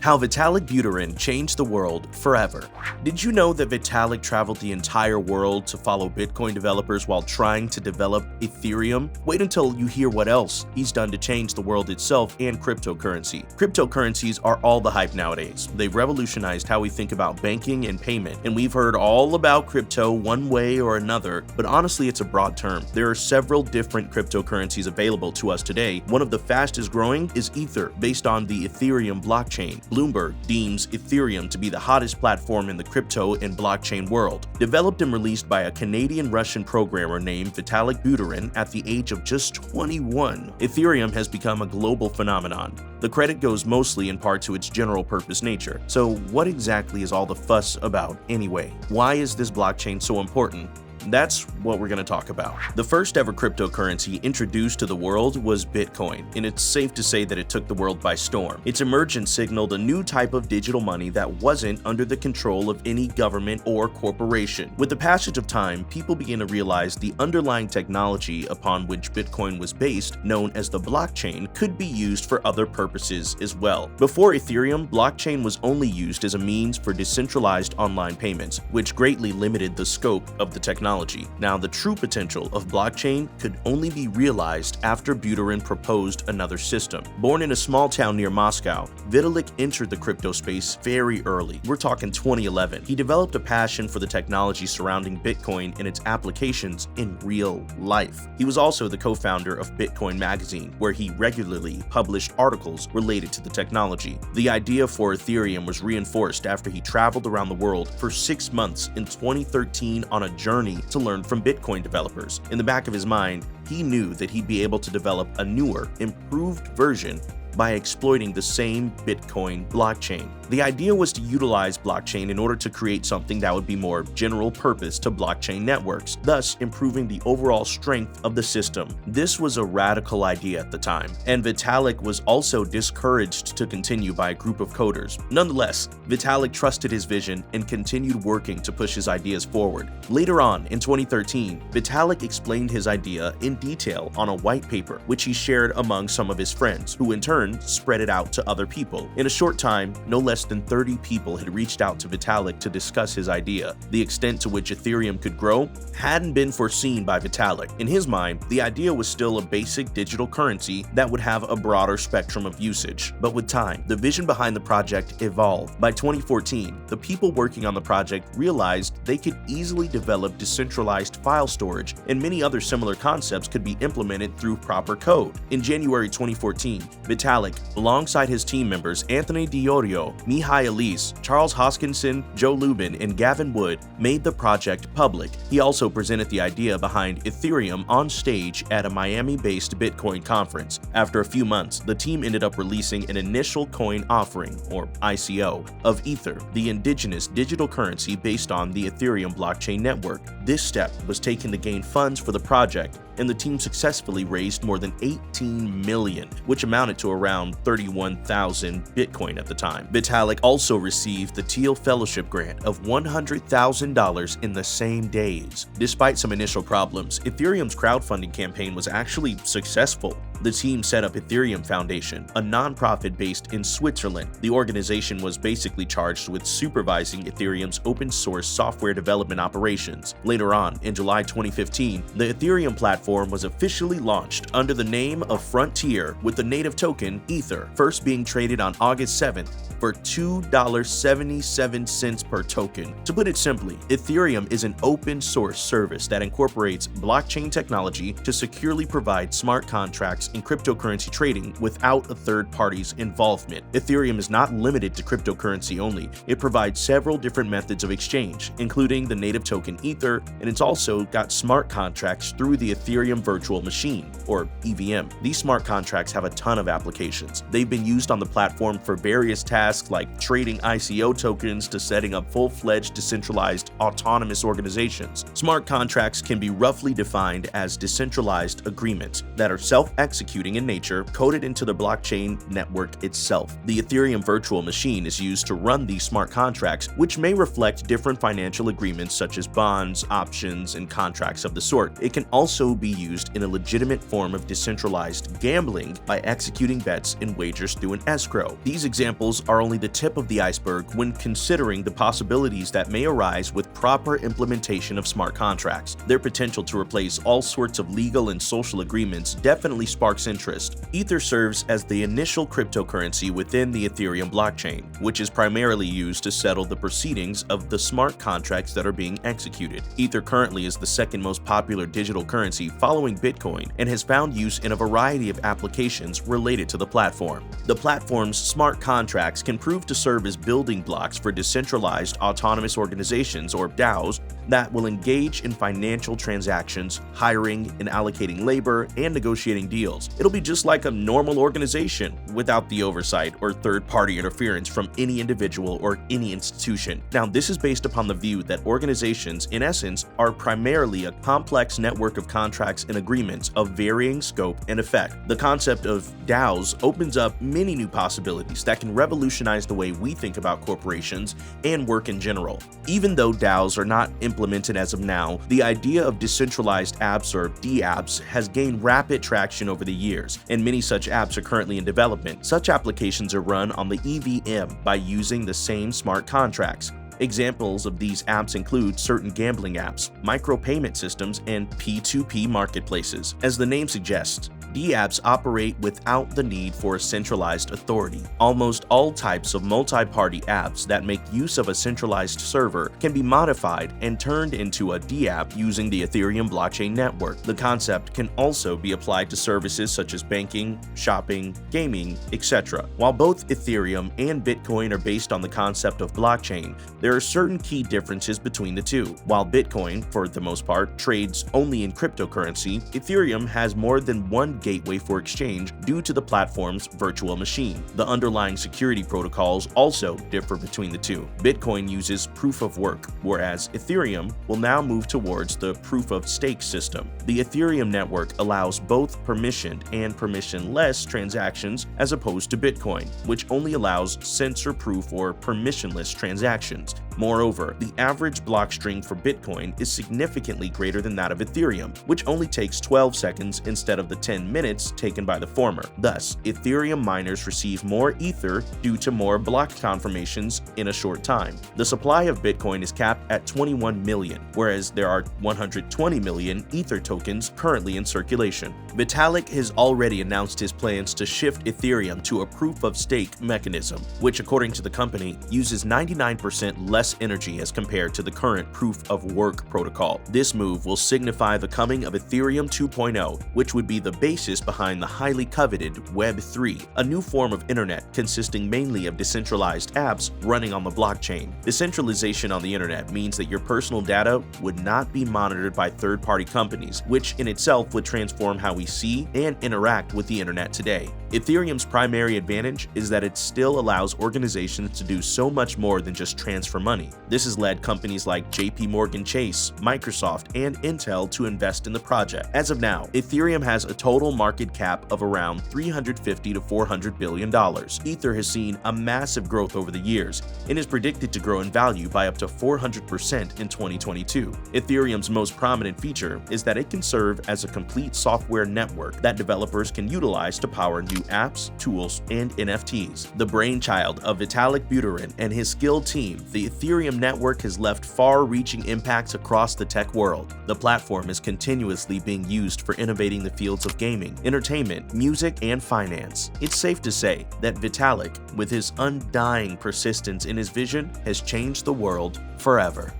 How Vitalik Buterin changed the world forever. Did you know that Vitalik traveled the entire world to follow Bitcoin developers while trying to develop Ethereum? Wait until you hear what else he's done to change the world itself and cryptocurrency. Cryptocurrencies are all the hype nowadays. They've revolutionized how we think about banking and payment, and we've heard all about crypto one way or another, but honestly it's a broad term. There are several different cryptocurrencies available to us today. One of the fastest growing is Ether, based on the Ethereum blockchain. Bloomberg deems Ethereum to be the hottest platform in the crypto and blockchain world. Developed and released by a Canadian-Russian programmer named Vitalik Buterin at the age of just 21, Ethereum has become a global phenomenon. The credit goes mostly in part to its general-purpose nature. So what exactly is all the fuss about anyway? Why is this blockchain so important? That's what we're going to talk about. The first ever cryptocurrency introduced to the world was Bitcoin, and it's safe to say that it took the world by storm. Its emergence signaled a new type of digital money that wasn't under the control of any government or corporation. With the passage of time, people began to realize the underlying technology upon which Bitcoin was based, known as the blockchain, could be used for other purposes as well. Before Ethereum, blockchain was only used as a means for decentralized online payments, which greatly limited the scope of the technology. Now, the true potential of blockchain could only be realized after Buterin proposed another system. Born in a small town near Moscow, Vitalik entered the crypto space very early. We're talking 2011. He developed a passion for the technology surrounding Bitcoin and its applications in real life. He was also the co-founder of Bitcoin magazine, where he regularly published articles related to the technology. The idea for Ethereum was reinforced after he traveled around the world for 6 months in 2013 on a journey to learn from Bitcoin developers. In the back of his mind, he knew that he'd be able to develop a newer, improved version by exploiting the same Bitcoin blockchain. The idea was to utilize blockchain in order to create something that would be more general purpose to blockchain networks, thus improving the overall strength of the system. This was a radical idea at the time, and Vitalik was also discouraged to continue by a group of coders. Nonetheless, Vitalik trusted his vision and continued working to push his ideas forward. Later on, in 2013, Vitalik explained his idea in detail on a white paper, which he shared among some of his friends, who in turn spread it out to other people. In a short time, no less than 30 people had reached out to Vitalik to discuss his idea. The extent to which Ethereum could grow hadn't been foreseen by Vitalik. In his mind, the idea was still a basic digital currency that would have a broader spectrum of usage. But with time, the vision behind the project evolved. By 2014, the people working on the project realized they could easily develop decentralized file storage, and many other similar concepts could be implemented through proper code. In January 2014, Vitalik, alongside his team members Anthony Diorio, Mihai Elise, Charles Hoskinson, Joe Lubin, and Gavin Wood, made the project public. He also presented the idea behind Ethereum on stage at a Miami-based Bitcoin conference. After a few months, the team ended up releasing an initial coin offering, or ICO, of Ether, the indigenous digital currency based on the Ethereum blockchain network. This step was taken to gain funds for the project, and the team successfully raised more than 18 million, which amounted to around 31,000 Bitcoin at the time. Vitalik also received the Teal Fellowship grant of $100,000 in the same days. Despite some initial problems, Ethereum's crowdfunding campaign was actually successful. The team set up Ethereum Foundation, a nonprofit based in Switzerland. The organization was basically charged with supervising Ethereum's open source software development operations. Later on, in July 2015, the Ethereum platform was officially launched under the name of Frontier, with the native token Ether first being traded on August 7th for $2.77 per token. To put it simply, Ethereum is an open source service that incorporates blockchain technology to securely provide smart contracts in cryptocurrency trading without a third party's involvement. Ethereum is not limited to cryptocurrency only. It provides several different methods of exchange, including the native token Ether, and it's also got smart contracts through the Ethereum Virtual Machine, or EVM. These smart contracts have a ton of applications. They've been used on the platform for various tasks like trading ICO tokens to setting up full-fledged decentralized autonomous organizations. Smart contracts can be roughly defined as decentralized agreements that are self-executing executing in nature, coded into the blockchain network itself. The Ethereum virtual machine is used to run these smart contracts, which may reflect different financial agreements such as bonds, options, and contracts of the sort. It can also be used in a legitimate form of decentralized gambling by executing bets and wagers through an escrow. These examples are only the tip of the iceberg when considering the possibilities that may arise with proper implementation of smart contracts. Their potential to replace all sorts of legal and social agreements definitely sparks interest. Ether serves as the initial cryptocurrency within the Ethereum blockchain, which is primarily used to settle the proceedings of the smart contracts that are being executed. Ether currently is the second most popular digital currency following Bitcoin and has found use in a variety of applications related to the platform. The platform's smart contracts can prove to serve as building blocks for decentralized autonomous organizations, or DAOs, that will engage in financial transactions, hiring and allocating labor, and negotiating deals. It'll be just like a normal organization without the oversight or third-party interference from any individual or any institution. Now, this is based upon the view that organizations, in essence, are primarily a complex network of contracts and agreements of varying scope and effect. The concept of DAOs opens up many new possibilities that can revolutionize the way we think about corporations and work in general. Even though DAOs are not implemented as of now, the idea of decentralized apps, or dApps, has gained rapid traction over the years, and many such apps are currently in development. Such applications are run on the EVM by using the same smart contracts. Examples of these apps include certain gambling apps, micropayment systems, and P2P marketplaces. As the name suggests, dApps operate without the need for a centralized authority. Almost all types of multi-party apps that make use of a centralized server can be modified and turned into a dApp using the Ethereum blockchain network. The concept can also be applied to services such as banking, shopping, gaming, etc. While both Ethereum and Bitcoin are based on the concept of blockchain, there are certain key differences between the two. While Bitcoin, for the most part, trades only in cryptocurrency, Ethereum has more than one gateway for exchange due to the platform's virtual machine. The underlying security protocols also differ between the two. Bitcoin uses proof of work, whereas Ethereum will now move towards the proof of stake system. The Ethereum network allows both permissioned and permissionless transactions as opposed to Bitcoin, which only allows censor-proof or permissionless transactions. Moreover, the average block string for Bitcoin is significantly greater than that of Ethereum, which only takes 12 seconds instead of the 10 minutes taken by the former. Thus, Ethereum miners receive more Ether due to more block confirmations in a short time. The supply of Bitcoin is capped at 21 million, whereas there are 120 million Ether tokens currently in circulation. Vitalik has already announced his plans to shift Ethereum to a proof-of-stake mechanism, which, according to the company, uses 99% less energy as compared to the current proof-of-work protocol. This move will signify the coming of Ethereum 2.0, which would be the basis behind the highly coveted Web3, a new form of internet consisting mainly of decentralized apps running on the blockchain. Decentralization on the internet means that your personal data would not be monitored by third-party companies, which in itself would transform how we see and interact with the internet today. Ethereum's primary advantage is that it still allows organizations to do so much more than just transfer money. This has led companies like JP Chase, Microsoft, and Intel to invest in the project. As of now, Ethereum has a total market cap of around $350 to $400 billion. Ether has seen a massive growth over the years and is predicted to grow in value by up to 400% in 2022. Ethereum's most prominent feature is that it can serve as a complete software network that developers can utilize to power new apps, tools, and NFTs. The brainchild of Vitalik Buterin and his skilled team, the Ethereum network has left far-reaching impacts across the tech world. The platform is continuously being used for innovating the fields of gaming, entertainment, music, and finance. It's safe to say that Vitalik, with his undying persistence in his vision, has changed the world forever.